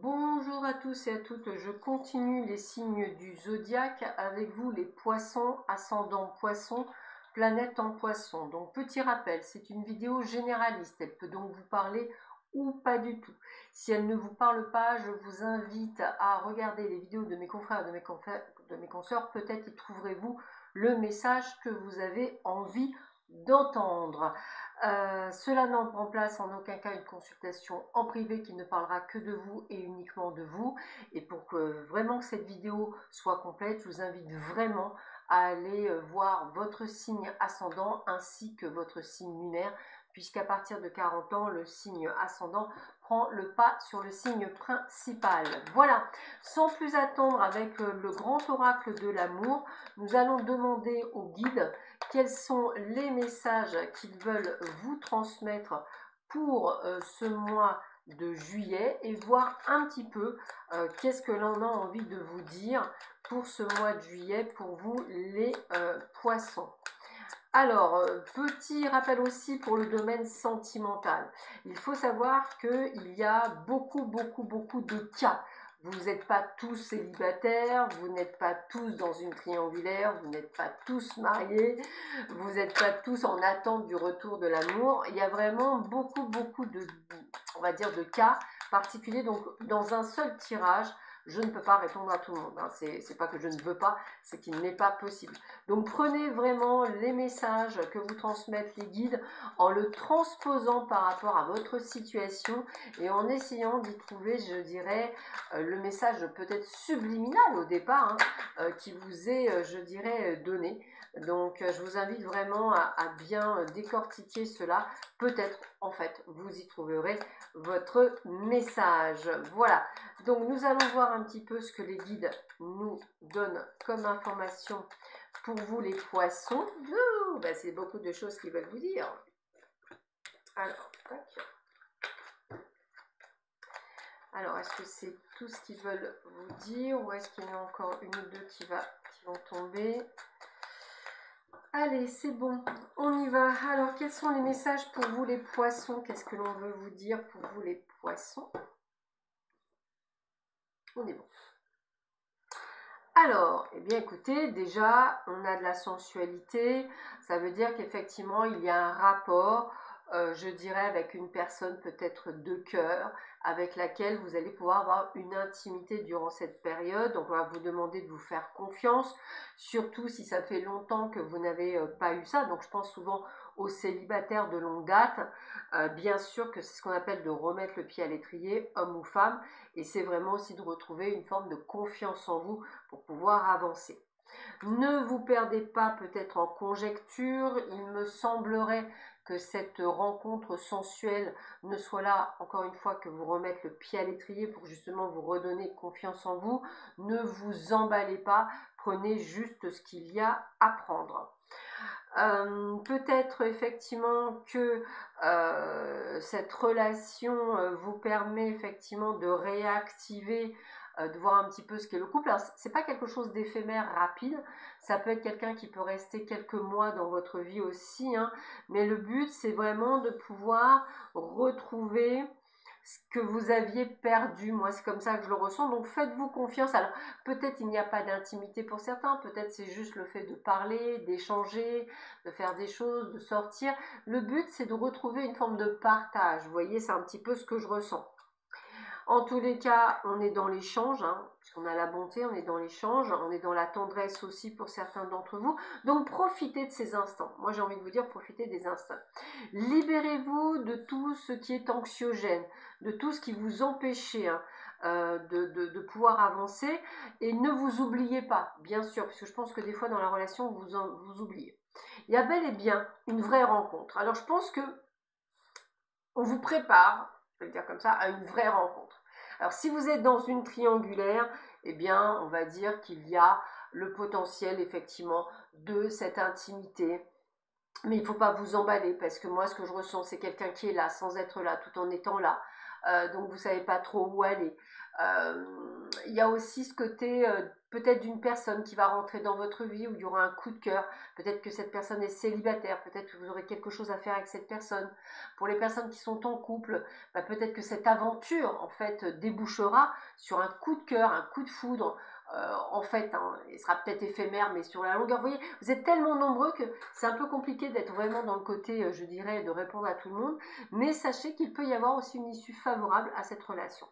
Bonjour à tous et à toutes, je continue les signes du zodiaque avec vous les poissons, ascendant poisson, planète en poisson. Donc petit rappel, c'est une vidéo généraliste, elle peut donc vous parler ou pas du tout. Si elle ne vous parle pas, je vous invite à regarder les vidéos de mes confrères et de mes consoeurs, peut-être y trouverez-vous le message que vous avez envie d'entendre. Cela n'en remplace en aucun cas une consultation en privé qui ne parlera que de vous et uniquement de vous. Et pour que vraiment cette vidéo soit complète, je vous invite vraiment à aller voir votre signe ascendant ainsi que votre signe lunaire, puisqu'à partir de 40 ans, le signe ascendant prend le pas sur le signe principal. Voilà, sans plus attendre, avec le grand oracle de l'amour, nous allons demander au guide quels sont les messages qu'ils veulent vous transmettre pour ce mois de juillet et voir un petit peu qu'est-ce que l'on a envie de vous dire pour ce mois de juillet pour vous les poissons. Alors, petit rappel aussi pour le domaine sentimental. Il faut savoir qu'il y a beaucoup de cas. Vous n'êtes pas tous célibataires, vous n'êtes pas tous dans une triangulaire, vous n'êtes pas tous mariés, vous n'êtes pas tous en attente du retour de l'amour. Il y a vraiment beaucoup de, on va dire, de cas particuliers. Donc, dans un seul tirage, je ne peux pas répondre à tout le monde. Hein. C'est pas que je ne veux pas, c'est qu'il n'est pas possible. Donc prenez vraiment les messages que vous transmettent les guides en le transposant par rapport à votre situation et en essayant d'y trouver, je dirais, le message peut-être subliminal au départ qui vous est, je dirais, donné. Donc je vous invite vraiment à bien décortiquer cela. Peut-être, en fait, vous y trouverez votre message. Voilà, donc nous allons voir un petit peu ce que les guides nous donnent comme information pour vous les poissons. Ben, c'est beaucoup de choses qu'ils veulent vous dire. Alors, tac. Alors, est-ce que c'est tout ce qu'ils veulent vous dire ou est-ce qu'il y en a encore une ou deux qui vont tomber? Allez, c'est bon, on y va. Alors, quels sont les messages pour vous les poissons? Qu'est-ce que l'on veut vous dire pour vous les poissons? On est bon. Alors, eh bien écoutez, déjà, on a de la sensualité, ça veut dire qu'effectivement, il y a un rapport, je dirais, avec une personne peut-être de cœur, avec laquelle vous allez pouvoir avoir une intimité durant cette période. Donc, on va vous demander de vous faire confiance, surtout si ça fait longtemps que vous n'avez pas eu ça. Donc, je pense souvent aux célibataires de longue date. Bien sûr que c'est ce qu'on appelle de remettre le pied à l'étrier, homme ou femme, et c'est vraiment aussi de retrouver une forme de confiance en vous pour pouvoir avancer. Ne vous perdez pas peut-être en conjecture, il me semblerait que cette rencontre sensuelle ne soit là, encore une fois, que vous remettre le pied à l'étrier pour justement vous redonner confiance en vous. Ne vous emballez pas, prenez juste ce qu'il y a à prendre. Peut-être effectivement que cette relation vous permet effectivement de réactiver, de voir un petit peu ce qu'est le couple. Alors c'est pas quelque chose d'éphémère, rapide, ça peut être quelqu'un qui peut rester quelques mois dans votre vie aussi, hein, mais le but c'est vraiment de pouvoir retrouver ce que vous aviez perdu. Moi c'est comme ça que je le ressens, donc faites-vous confiance. Alors peut-être il n'y a pas d'intimité pour certains, peut-être c'est juste le fait de parler, d'échanger, de faire des choses, de sortir. Le but c'est de retrouver une forme de partage, vous voyez, c'est un petit peu ce que je ressens. En tous les cas, on est dans l'échange, hein, puisqu'on a la bonté, on est dans l'échange, on est dans la tendresse aussi pour certains d'entre vous. Donc profitez de ces instants. Moi j'ai envie de vous dire, profitez des instants. Libérez-vous de tout ce qui est anxiogène, de tout ce qui vous empêchait de pouvoir avancer, et ne vous oubliez pas, bien sûr, parce que je pense que des fois dans la relation vous oubliez. Il y a bel et bien une vraie rencontre. Alors je pense que on vous prépare, je vais le dire comme ça, à une vraie rencontre. Alors si vous êtes dans une triangulaire, eh bien on va dire qu'il y a le potentiel effectivement de cette intimité. Mais il ne faut pas vous emballer, parce que moi ce que je ressens c'est quelqu'un qui est là sans être là, tout en étant là. donc vous ne savez pas trop où aller. Il y a aussi ce côté peut-être d'une personne qui va rentrer dans votre vie où il y aura un coup de cœur. Peut-être que cette personne est célibataire, peut-être que vous aurez quelque chose à faire avec cette personne. Pour les personnes qui sont en couple, bah, peut-être que cette aventure en fait débouchera sur un coup de cœur, un coup de foudre. En fait, hein, il sera peut-être éphémère, mais sur la longueur, vous voyez, vous êtes tellement nombreux que c'est un peu compliqué d'être vraiment dans le côté, je dirais, de répondre à tout le monde. Mais sachez qu'il peut y avoir aussi une issue favorable à cette relation.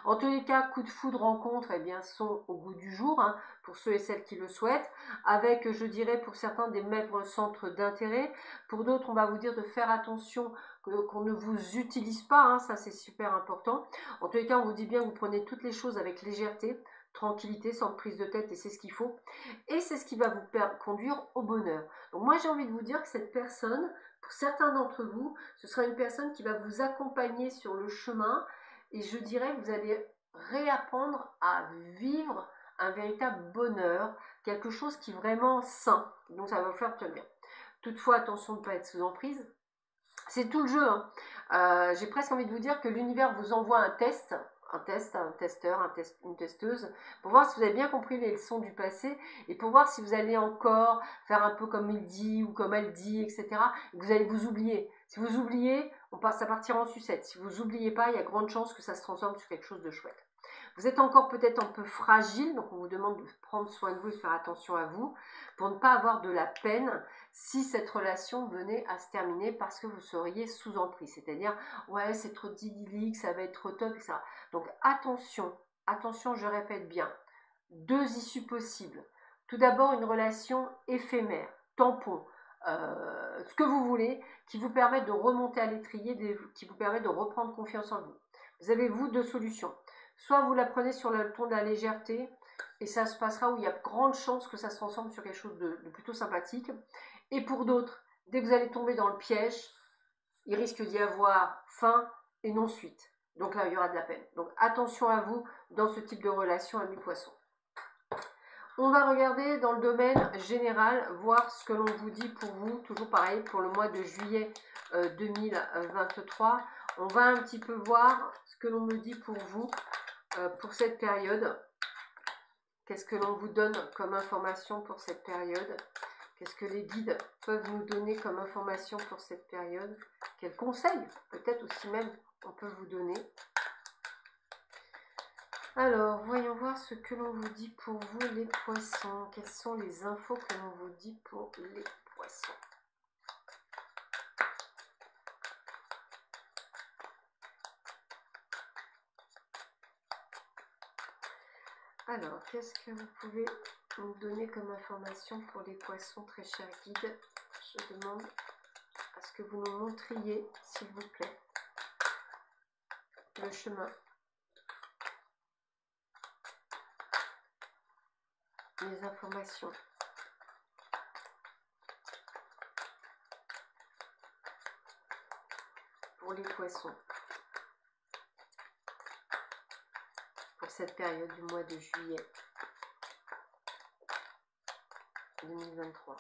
En tous les cas, coup de foudre, rencontre, eh bien, sont au goût du jour, hein, pour ceux et celles qui le souhaitent, avec, je dirais, pour certains, des mêmes centres d'intérêt. Pour d'autres, on va vous dire de faire attention qu'on ne vous utilise pas, hein, ça c'est super important. En tous les cas, on vous dit bien que vous prenez toutes les choses avec légèreté, tranquillité, sans prise de tête, et c'est ce qu'il faut. Et c'est ce qui va vous conduire au bonheur. Donc moi, j'ai envie de vous dire que cette personne, pour certains d'entre vous, ce sera une personne qui va vous accompagner sur le chemin. Et je dirais que vous allez réapprendre à vivre un véritable bonheur, quelque chose qui est vraiment sain. Donc ça va vous faire tenir. Toutefois, attention de ne pas être sous emprise. C'est tout le jeu. Hein. J'ai presque envie de vous dire que l'univers vous envoie un test, un testeur, une testeuse, pour voir si vous avez bien compris les leçons du passé et pour voir si vous allez encore faire un peu comme il dit ou comme elle dit, etc. Et que vous allez vous oublier. Si vous oubliez, ça partira en sucette. Si vous n'oubliez pas, il y a grande chance que ça se transforme sur quelque chose de chouette. Vous êtes encore peut-être un peu fragile, donc on vous demande de prendre soin de vous et de faire attention à vous pour ne pas avoir de la peine si cette relation venait à se terminer parce que vous seriez sous emprise. C'est-à-dire, ouais, c'est trop idyllique, ça va être trop top, etc. Donc attention, attention, je répète bien, deux issues possibles. Tout d'abord, une relation éphémère, tampon, ce que vous voulez, qui vous permet de remonter à l'étrier, qui vous permet de reprendre confiance en vous. Vous avez, vous, deux solutions. Soit vous la prenez sur le ton de la légèreté, et ça se passera où il y a grande chance que ça se transforme sur quelque chose de plutôt sympathique. Et pour d'autres, dès que vous allez tomber dans le piège, il risque d'y avoir fin et non suite. Donc là, il y aura de la peine. Donc attention à vous dans ce type de relation, amis poissons. On va regarder dans le domaine général, voir ce que l'on vous dit pour vous, toujours pareil, pour le mois de juillet 2023. On va un petit peu voir ce que l'on me dit pour vous, pour cette période. Qu'est-ce que l'on vous donne comme information pour cette période? Qu'est-ce que les guides peuvent nous donner comme information pour cette période? Quels conseils, peut-être aussi même, on peut vous donner? Alors, voyons voir ce que l'on vous dit pour vous, les poissons. Quelles sont les infos que l'on vous dit pour les poissons? Alors, qu'est-ce que vous pouvez nous donner comme information pour les poissons, très chers guides? Je demande à ce que vous nous montriez, s'il vous plaît, le chemin. Les informations. Pour les poissons. Pour cette période du mois de juillet 2023.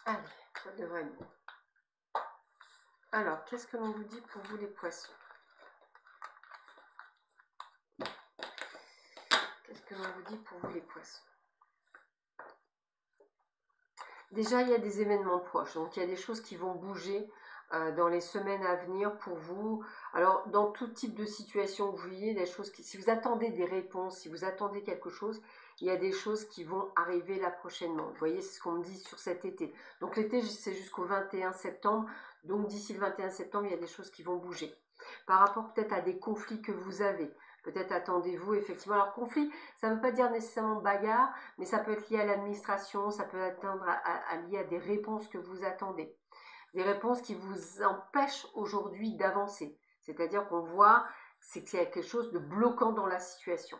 Allez, ça devrait être bon. Alors, qu'est-ce que l'on vous dit pour vous les poissons? Qu'est-ce que l'on vous dit pour vous les poissons? Déjà, il y a des événements proches, donc il y a des choses qui vont bouger dans les semaines à venir pour vous. Alors, dans tout type de situation, vous voyez, des choses qui, si vous attendez des réponses, si vous attendez quelque chose, il y a des choses qui vont arriver là prochainement. Vous voyez, c'est ce qu'on me dit sur cet été. Donc l'été, c'est jusqu'au 21 septembre. Donc d'ici le 21 septembre, il y a des choses qui vont bouger. Par rapport peut-être à des conflits que vous avez. Peut-être attendez-vous effectivement. Alors conflit, ça ne veut pas dire nécessairement bagarre, mais ça peut être lié à l'administration, ça peut être lié à des réponses que vous attendez. des réponses qui vous empêchent aujourd'hui d'avancer. C'est-à-dire qu'on voit c'est qu'il y a quelque chose de bloquant dans la situation.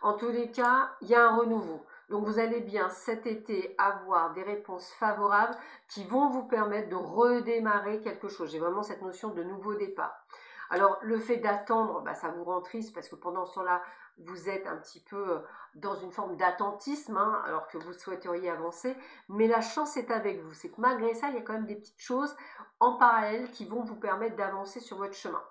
En tous les cas, il y a un renouveau. Donc vous allez bien cet été avoir des réponses favorables qui vont vous permettre de redémarrer quelque chose. J'ai vraiment cette notion de nouveau départ. Alors le fait d'attendre, ça vous rend triste parce que pendant ce temps-là, vous êtes un petit peu dans une forme d'attentisme, alors que vous souhaiteriez avancer. Mais la chance est avec vous. C'est que malgré ça, il y a quand même des petites choses en parallèle qui vont vous permettre d'avancer sur votre chemin.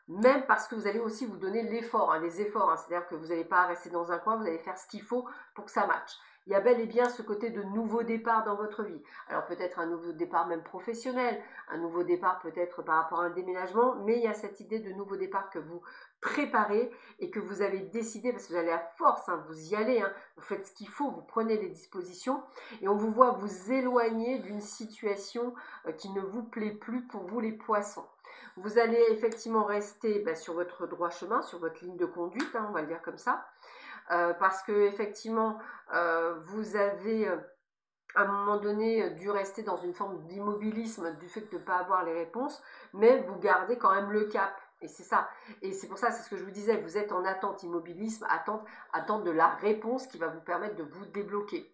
Même parce que vous allez aussi vous donner l'effort, les efforts, c'est-à-dire que vous n'allez pas rester dans un coin, vous allez faire ce qu'il faut pour que ça matche. Il y a bel et bien ce côté de nouveau départ dans votre vie. Alors peut-être un nouveau départ même professionnel, un nouveau départ peut-être par rapport à un déménagement, mais il y a cette idée de nouveau départ que vous préparez et que vous avez décidé, parce que vous allez à force, vous y allez, vous faites ce qu'il faut, vous prenez les dispositions et on vous voit vous éloigner d'une situation qui ne vous plaît plus pour vous les poissons. Vous allez effectivement rester sur votre droit chemin, sur votre ligne de conduite, on va le dire comme ça, parce que effectivement, vous avez à un moment donné dû rester dans une forme d'immobilisme du fait de ne pas avoir les réponses, mais vous gardez quand même le cap. Et c'est ça. Et c'est pour ça, c'est ce que je vous disais, vous êtes en attente, immobilisme, attente de la réponse qui va vous permettre de vous débloquer.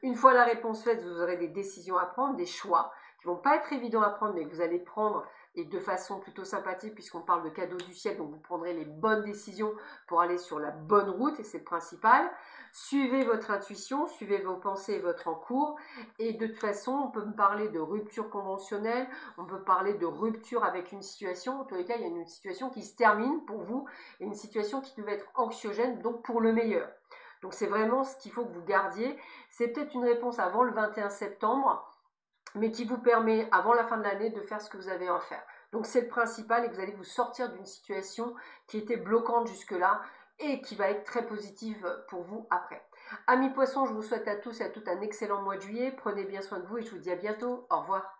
Une fois la réponse faite, vous aurez des décisions à prendre, des choix qui ne vont pas être évidents à prendre, mais que vous allez prendre et de façon plutôt sympathique puisqu'on parle de cadeau du ciel, donc vous prendrez les bonnes décisions pour aller sur la bonne route et c'est le principal. Suivez votre intuition, suivez vos pensées et votre encours et de toute façon on peut me parler de rupture conventionnelle, on peut parler de rupture avec une situation, en tous les cas il y a une situation qui se termine pour vous et une situation qui devait être anxiogène donc pour le meilleur. Donc c'est vraiment ce qu'il faut que vous gardiez. C'est peut-être une réponse avant le 21 septembre, mais qui vous permet, avant la fin de l'année, de faire ce que vous avez à faire. Donc c'est le principal et que vous allez vous sortir d'une situation qui était bloquante jusque-là et qui va être très positive pour vous après. Amis poissons, je vous souhaite à tous et à toutes un excellent mois de juillet. Prenez bien soin de vous et je vous dis à bientôt. Au revoir.